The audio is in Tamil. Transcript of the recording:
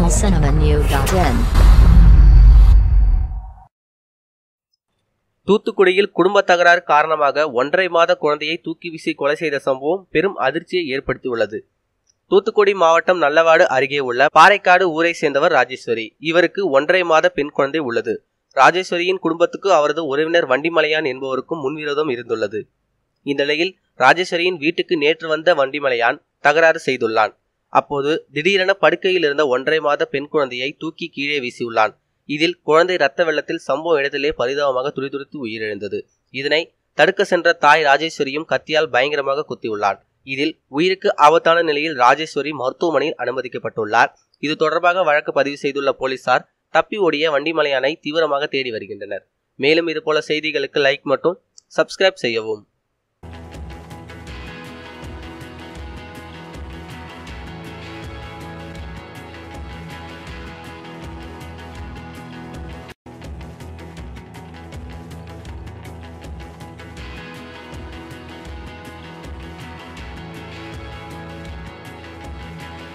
tamilcinemanew.in. தூத்துக்குடியில் குடும்ப தகராறு காரணமாக 1.5 மாத குழந்தையை தூக்கி வீசி கொலை செய்த சம்பவம் பெரும் அதிர்ச்சியை ஏற்படுத்தியுள்ளது. தூத்துக்குடி மாவட்டம் நல்லவாடு அருகே உள்ள பாறைக்காடு ஊரை சேர்ந்தவர் ராஜேஸ்வரி. இவருக்கு 1.5 மாத பெண் குழந்தை உள்ளது. ராஜேஸ்வரியின் குடும்பத்துக்கு அவரது உறவினர் வண்டிமலையான் என்பவருக்கும் முன்விரோதம் இருந்துள்ளது. இந்த நிலையில் ராஜேஸ்வரியின் வீட்டுக்கு நேற்று வந்த வண்டிமலையான் தகராறு செய்துள்ளான். அப்போது திடீரென படுக்கையில் இருந்த 1.5 மாத பெண் குழந்தையை தூக்கி கீழே வீசியுள்ளான். இதில் குழந்தை ரத்த வெள்ளத்தில் சம்பவ இடத்திலே பரிதாபமாக துடிதுடித்து உயிரிழந்தது. இதனை தடுக்க சென்ற தாய் ராஜேஸ்வரியும் கத்தியால் பயங்கரமாக குத்தியுள்ளார். இதில் உயிருக்கு ஆபத்தான நிலையில் ராஜேஸ்வரி மருத்துவமனையில் அனுமதிக்கப்பட்டுள்ளார். இது தொடர்பாக வழக்கு பதிவு செய்துள்ள போலீசார் தப்பி ஓடிய வண்டிமலையானை தீவிரமாக தேடி வருகின்றனர். மேலும் இதுபோல செய்திகளுக்கு லைக் மற்றும் சப்ஸ்கிரைப் செய்யவும்.